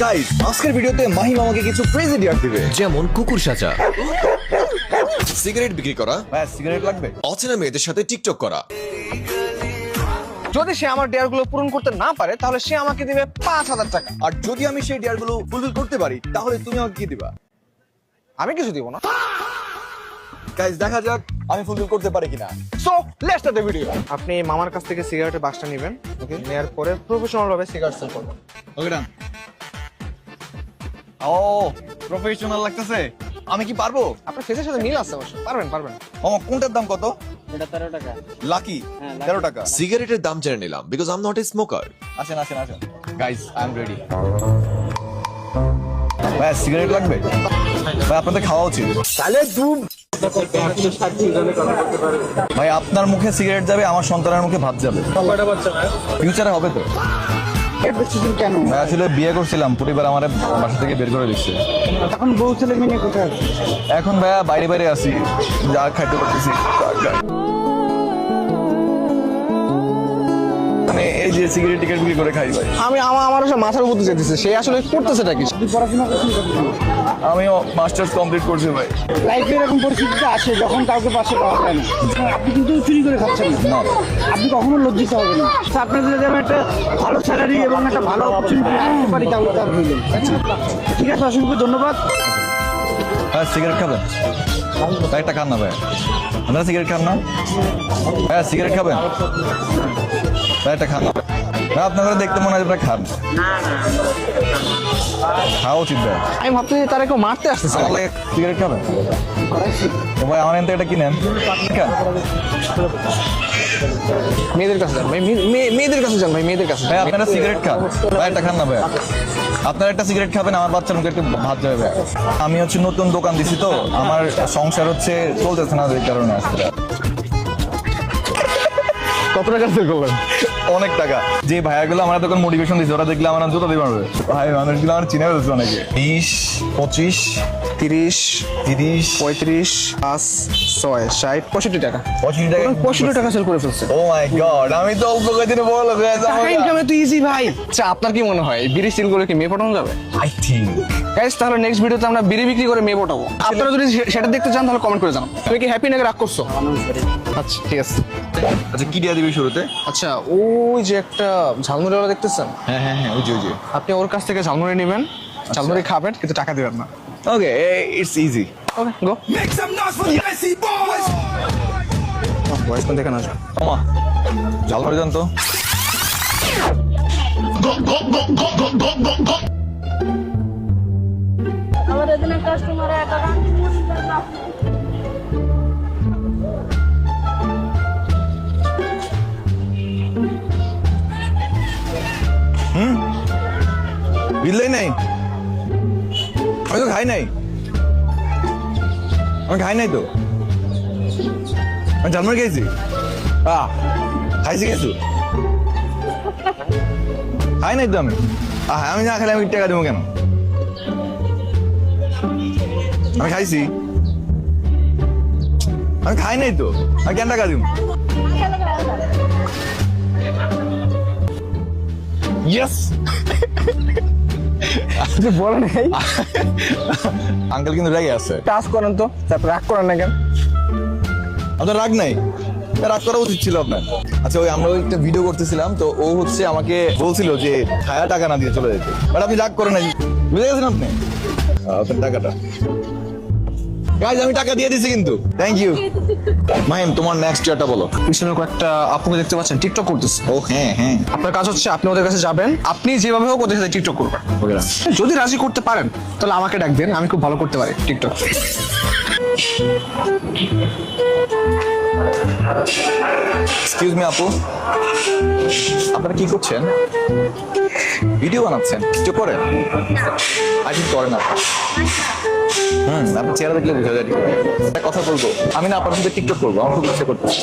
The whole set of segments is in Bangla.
গাইস, আজকের ভিডিওতে মাহিম আমাকে কিছু ক্রেজি ডিয়ার দিবে। যেমন কুকুর সাজা, সিগারেট বিক্রি করা, ভাই সিগারেট লাগবে? অচেনা মেয়েদের সাথে টিকটক করা। যদি সে আমার ডেয়ার গুলো পূরণ করতে না পারে তাহলে সে আমাকে দিবে 5,000 টাকা। আর যদি আমি সেই ডিয়ার গুলো ফুলফিল করতে পারি তাহলে তুমি আমাকে কি দিবা? আমি কিছু দিব না। গাইস, দেখা যাক আমি ফুলফিল করতে পারি কিনা। So let's start the video. আপনি মামার কাছ থেকে সিগারেটের বাক্সটা নেবেন, ওকে? নেয়ার পরে প্রফেশনাল ভাবে সিগারেট সেল করবেন। ওকে ডান। ও প্রফেশনাল লাগতেছে। আমি কি পারবো? আপনার ফেসের সাথে মিল আছে অবশ্য। পারবেন। মামা কোনটার দাম কত? এটা 13 টাকা। লাকি 13 টাকা। সিগারেটের দাম জেনে নিলাম because I am not a smoker. আসেন। Guys, I am ready. ভাই সিগারেট লাগবে? ভাই আপনাদের খাওয়া উচিত। ভাই আপনার মুখে সিগারেট যাবে, আমার সন্তানের মুখে ভাত যাবে। ফিউচারে হবে তো? কেন ভাই আসলে বিয়ে করছিলাম, পরিবার আমার বাসা থেকে বের করে দিচ্ছে। এখন বউ ছেলে মেয়ে কোথায় আছে? এখন ভাইয়া বাইরে আছি, যা খাইতে পারতেছি মানে এই যে সিগারেট টিকেট বিক্রি করে খাই ভাই। আমার আসলে মাথার উপর যেতেছে, সে আসলে করতেছেটা কি? তুই পড়াশোনা করছিস কতদূর? আমিও মাস্টার্স কমপ্লিট করছি ভাই। লাইফে এরকম পরিস্থিতিতে আসে যখন কাউকে পাশে পাওয়া যায় না। আপনি কিন্তু চুরি করে খাচ্ছেন না। আপনি কখনো লজ্জিত হবেন না। আপনার যদি আমি একটা ভালো স্যালারি এবং একটা ভালো অপরচুনিটি দিতে পারি তাহলে তার হইলেন। ঠিক আছে, অসংখ্য ধন্যবাদ। ভাই সিগারেট খাবেন? ভাই একটা খান না ভাই। আপনারা সিগারেট খান না? ভাই সিগারেট খাবেন? ভাই একটা খান না ভাই। আপনারা দেখতে মনে হয় আপনারা খান। খাওয়া উচিত ভাই। আমি ভাবতে যে তারা কেউ মারতে আসতেছে। তাহলে সিগারেট খাবেন? তো ভাই আমার এনতে এটা কিনেন। মেয়েদের কাছে যান ভাই, মেয়েদের কাছে যান ভাই, মেয়েদের কাছে। ভাই আপনারা সিগারেট খান? ভাই একটা খান না ভাই। আপনারা একটা সিগারেট খাবেন, আমার বাচ্চার মুখে একটু ভাত যাবে ভাই। আমি হচ্ছে নতুন দোকান দিছি তো, আমার সংসার হচ্ছে চলতেছে না, এই কারণে আসলে। কত টাকা সেল করলেন? অনেক টাকা। যে ভাইয়াগুলো আমার তখন মোটিভেশন দিচ্ছে, ওরা দেখলে আমার জুতা দিবে ভাই। মানুষগুলো আমার চিনে ফেলছে অনেকে। 20, 25, 30, 30, 35, 5, 6, 60, 65 টাকা। 25 টাকা। 65 টাকা সেল করে ফেলছে। ও মাই গড, আমি তো অল্প কদিনে বড় লোক হয়ে যাবো। টাকা ইনকামে তো ইজি ভাই। আচ্ছা, আপনার কি মনে হয় বিড়ি সেল করে কি মেয়ে পটানো যাবে? I think. গাইস, তাহলে নেক্সট ভিডিওতে আমরা বিড়ি বিক্রি করে মেয়ে পটাবো। আপনারা যদি সেটা দেখতে চান তাহলে কমেন্ট করে জানান। তুমি কি হ্যাপি নাকি রাগ করছো? আচ্ছা ঠিক আছে। আচ্ছা কি দিয়া দিবি শুরুতে? আচ্ছা, ওই যে একটা ঝালমুড়িওয়ালা দেখতেছেন, হ্যাঁ, ওই যে। আপনি ওর কাছ থেকে ঝালমুড়ি নেবেন, ঝালমুড়ি খাবেন, কিন্তু টাকা দিবেন না। ওকে, ইটস ইজি। ওকে, গো। বয়স কোন থেকে না আসবে? মামা ঝালমুড়ি দেন তো। আমাদের এখানে কাস্টমার বিলই নাই? আমি তো খাই নাই। তো আমি ঝালমুড়ি খেয়েছি। খাইছি কিছু? খাই নাই তো আমি। আমি না খেলে আমি টাকা দেবো কেন? আমি খাইছি। আমি খাই নাই তো, আমি কেন টাকা দিব? ইয়েস। বলেন নাই আঙ্কেল কিন্তু রেগে আছে। টাচ করেন তো, তারপর রাগ করেন না কেন? আপনার রাগ নাই? রাগ করা উচিত ছিল আপনার। আচ্ছা, ওই আমরা একটা ভিডিও করতেছিলাম তো, ও হচ্ছে আমাকে বলছিল যে খায়া টাকা না দিয়ে চলে যেতে, বাট আপনি রাগ করেন নাই, বুঝে গেছেন আপনি আপনার টাকাটা। গাইজ, আমি টাকা দিয়ে দিছি কিন্তু। Thank you. মাহিম, তোমার নেক্সট ইয়ারটা বলো। পিছনে কয়েকটা আপুকে দেখতে পাচ্ছেন টিকটক করতেছে। ও হ্যাঁ। আপনার কাজ হচ্ছে আপনি ওদের কাছে যাবেন, আপনি যেভাবে হোক ওদের সাথে টিকটক করবেন। ওকে না। যদি রাজি করতে পারেন তাহলে আমাকে ডাক দেন, আমি খুব ভালো করতে পারি টিকটক। এক্সকিউজ মি আপু, আপনারা কি করছেন? ভিডিও বানাচ্ছেন? কিছু করেন? আই থিঙ্ক করেন আপনি। আপনার চেহারা দেখলে বোঝা যায়। একটা কথা বলবো, আমি না আপনার সাথে টিকটক করবো, আমার খুব ইচ্ছে করতেছে।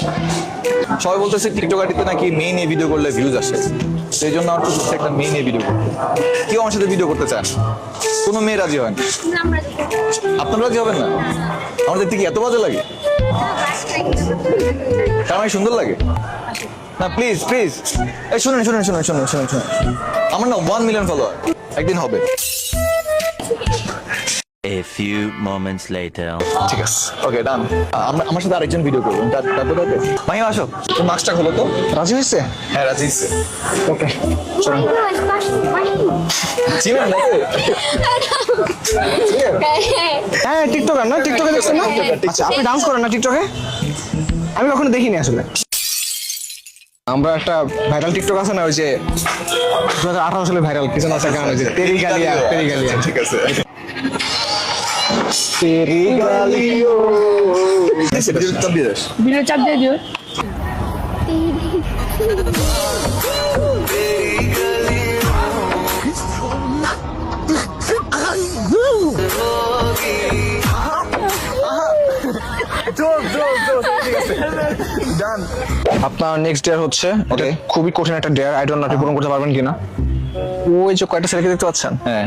সবাই বলতেছে টিকটক আইডিতে নাকি মেয়ে নিয়ে ভিডিও করলে ভিউজ আসে, সেই জন্য আমার খুব ইচ্ছে একটা মেয়ে নিয়ে ভিডিও করতে। কেউ আমার সাথে ভিডিও করতে চান? কোনো মেয়ে রাজি হয় না? আপনারা রাজি হবেন না? আমার দেখতে কি এত বাজে লাগে? তার মানে সুন্দর লাগে না? প্লিজ এই শুনুন, আমার না 1 মিলিয়ন ফলোয়ার। একদিন হবে। A few moments later. ঠিক আছে, ওকে ডান। আমার সাথে আরেকজন ভিডিও করবেন, তারপর ভাইয়া আসো, তো মাস্কটা হলো তো। রাজি হয়েছে? হ্যাঁ রাজি হচ্ছে। ওকে চিনেন না? হ্যাঁ টিকটকার না, টিকটকে দেখছেন না? আচ্ছা আপনি ডান্স করেন না টিকটকে? আমি কখনো দেখিনি আসলে। আমরা একটা ভাইরাল টিকটক আছে না, ওই যে 2018 সালে ভাইরাল কিছু না আছে গান, ওই যে তেরি গালিয়া তেরি গালিয়া। ঠিক আছে। তেরি গালিও ভিডিও চাপ দিয়ে দিও। আপনার নেক্সট ডেয়ার হচ্ছে, ওটা খুবই কঠিন একটা ডেয়ার, আই ডোন্ট নো আপনি পূরণ করতে পারবেন কিনা। ওই যে কয়টা ছেলেকে দেখতে পাচ্ছেন, হ্যাঁ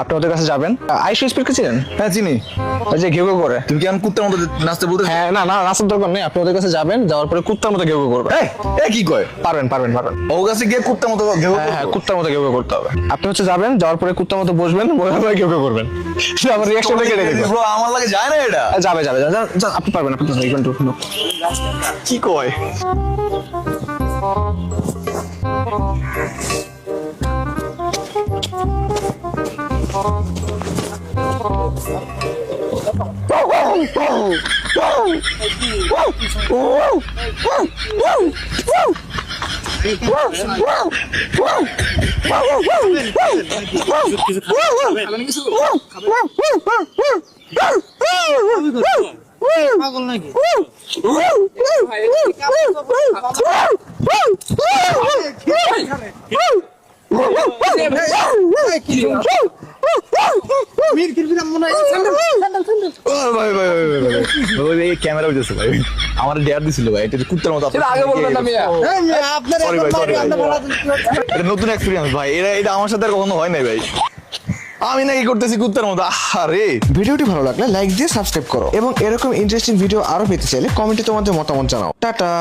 আপনি ওদের কাছে যাবেন। আইসু স্পিডকে চিনেন? হ্যাঁ চিনি। ওই যে ঘেউ ঘেউ করে। তুমি কি আমি কুত্তার মতো নাচতে বলতে? হ্যাঁ না না, নাচার দরকার নেই, আপনি ওদের কাছে যাবেন, যাওয়ার পরে কুত্তার মতো ঘেউ ঘেউ করবেন। এ কি কয়? পারবেন পারবেন পারবেন। ও কাছে গিয়ে কুত্তার মতো ঘেউ হ্যাঁ হ্যাঁ, কুত্তার মতো ঘেউ ঘেউ করতে হবে। আপনি হচ্ছে যাবেন, যাওয়ার পরে কুত্তার মতো বসবেন, বসার পরে ঘেউ ঘেউ করবেন। আমার রিঅ্যাকশনটা কেটে দেখবেন। ব্রো আমার লাগে যায় না এটা। যাবে যাবে যাবে, যান, আপনি পারবেন, আপনি পারবেন। কি কয়? পাগল নাকি? ক্যামেরা উঠেছে ভাই, আমার ডেয়ার দিছিল ভাই, এটা কুত্তার মতো। আগে বলবেন না মিয়া। Sorry ভাই, sorry ভাই। এটা নতুন এক্সপেরিয়েন্স ভাই, এটা আমার সাথে আর কখনো হয় নাই ভাই। আমি নাকি করতেছি কুত্তার মতো, আরে। ভিডিওটি ভালো লাগলে লাইক দিয়ে সাবস্ক্রাইব করো এবং এরকম ইন্টারেস্টিং ভিডিও আরো পেতে চাইলে কমেন্টে তোমাদের মতামত জানাও। টাটা।